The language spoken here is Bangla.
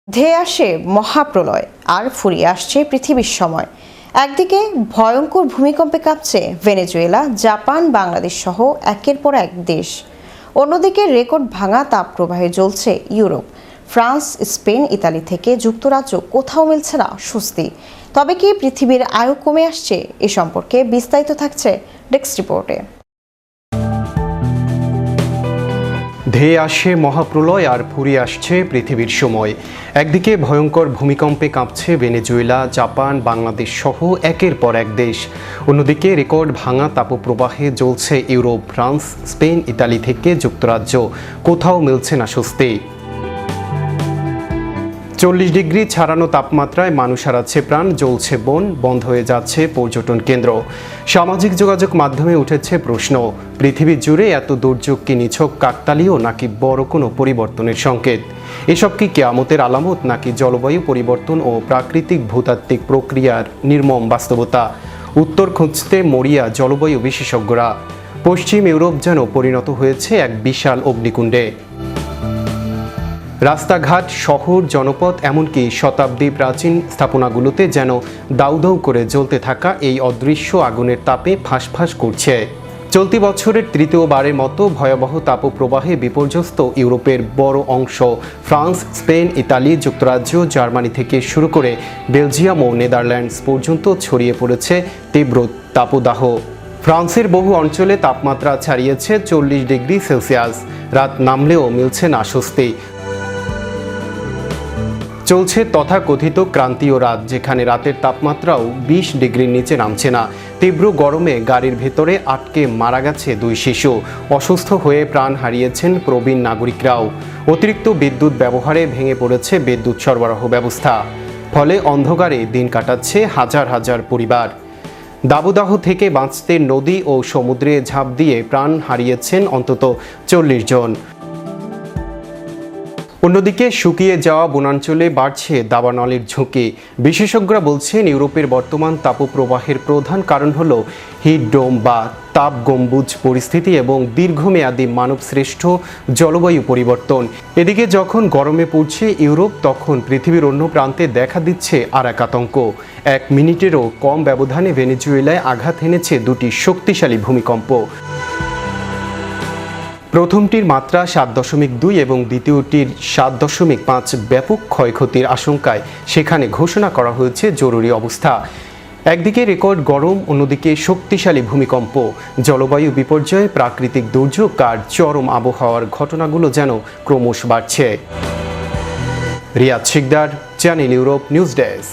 ধেয়ে আসে মহাপ্রলয় আর ফুরিয়ে আসছে পৃথিবীর সময়। একদিকে ভয়ঙ্কর ভূমিকম্পে কাঁপছে ভেনেজুয়েলা, জাপান, বাংলাদেশ সহ একের পর এক দেশ। অন্যদিকে রেকর্ড ভাঙা তাপপ্রবাহে জ্বলছে ইউরোপ। ফ্রান্স, স্পেন, ইতালি থেকে যুক্তরাজ্য কোথাও মিলছে না স্বস্তি। তবে কি পৃথিবীর আয়ু কমে আসছে? এ সম্পর্কে বিস্তারিত থাকছে ডেস্ক রিপোর্টে। ধেয়ে আসছে মহাপ্রলয় আর ফুরিয়ে আসছে পৃথিবীর সময়। একদিকে ভয়ঙ্কর ভূমিকম্পে কাঁপছে ভেনেজুয়েলা, জাপান, বাংলাদেশ সহ একের পর এক দেশ। অন্যদিকে রেকর্ড ভাঙা তাপপ্রবাহে জ্বলছে ইউরোপ, ফ্রান্স, স্পেন, ইতালি থেকে যুক্তরাজ্য কোথাও মিলছে না স্বস্তি। 40 ডিগ্রি ছাড়ানো তাপমাত্রায় মানুষ হারাচ্ছে প্রাণ, জ্বলছে বন, বন্ধ হয়ে যাচ্ছে পর্যটন কেন্দ্র। সামাজিক যোগাযোগ মাধ্যমে উঠেছে প্রশ্ন, পৃথিবী জুড়ে এত দুর্যোগ কি নিছক কাকতালীয় নাকি বড় কোনো পরিবর্তনের সংকেত? এসব কি কিয়ামতের আলামত নাকি জলবায়ু পরিবর্তন ও প্রাকৃতিক ভূতাত্ত্বিক প্রক্রিয়ার নির্মম বাস্তবতা? উত্তর খুঁজতে মরিয়া জলবায়ু বিশেষজ্ঞরা। পশ্চিম ইউরোপ যেন পরিণত হয়েছে এক বিশাল অগ্নিকুণ্ডে। রাস্তাঘাট, শহর, জনপদ, এমনকি শতাব্দী প্রাচীন স্থাপনাগুলোতে যেন দাউ দাউ করে জ্বলতে থাকা এই অদৃশ্য আগুনের তাপে ফাঁসফাঁস করছে। চলতি বছরের তৃতীয়বারের মতো ভয়াবহ তাপপ্রবাহে বিপর্যস্ত ইউরোপের বড় অংশ। ফ্রান্স, স্পেন, ইতালি, যুক্তরাজ্য, জার্মানি থেকে শুরু করে বেলজিয়াম ও নেদারল্যান্ডস পর্যন্ত ছড়িয়ে পড়েছে তীব্র তাপদাহ। ফ্রান্সের বহু অঞ্চলে তাপমাত্রা ছাড়িয়েছে 40 ডিগ্রি সেলসিয়াস। রাত নামলেও মিলছে না স্বস্তি। চলছে তথাকথিত ক্রান্তীয় রাত, যেখানে রাতের তাপমাত্রাও 20 ডিগ্রির নিচে নামছে না। তীব্র গরমে গাড়ির ভেতরে আটকে মারা গেছে 2 শিশু। অসুস্থ হয়ে প্রাণ হারিয়েছেন প্রবীণ নাগরিকরাও। অতিরিক্ত বিদ্যুৎ ব্যবহারে ভেঙে পড়েছে বিদ্যুৎ সরবরাহ ব্যবস্থা। ফলে অন্ধকারে দিন কাটাচ্ছে হাজার হাজার পরিবার। দাবদাহ থেকে বাঁচতে নদী ও সমুদ্রে ঝাঁপ দিয়ে প্রাণ হারিয়েছেন অন্তত 40 জন। অন্যদিকে শুকিয়ে যাওয়া বনাঞ্চলে বাড়ছে দাবানলের ঝুঁকি। বিশেষজ্ঞরা বলছেন, ইউরোপের বর্তমান তাপপ্রবাহের প্রধান কারণ হল হিট ডোম বা তাপ গম্বুজ পরিস্থিতি এবং দীর্ঘমেয়াদী মানবসৃষ্ট জলবায়ু পরিবর্তন। এদিকে যখন গরমে পড়ছে ইউরোপ, তখন পৃথিবীর অন্য প্রান্তে দেখা দিচ্ছে আর এক আতঙ্ক। 1 মিনিটেরও কম ব্যবধানে ভেনেজুয়েলায় আঘাত এনেছে 2টি শক্তিশালী ভূমিকম্প। প্রথমটির মাত্রা 7.2 এবং দ্বিতীয়টির 7.5। ব্যাপক ক্ষয়ক্ষতির আশঙ্কায় সেখানে ঘোষণা করা হয়েছে জরুরি অবস্থা। একদিকে রেকর্ড গরম, অন্যদিকে শক্তিশালী ভূমিকম্প। জলবায়ু বিপর্যয়, প্রাকৃতিক দুর্যোগ আর চরম আবহাওয়ার ঘটনাগুলো যেন ক্রমশ বাড়ছে। Riyad Sikdar, channel Europe news desk.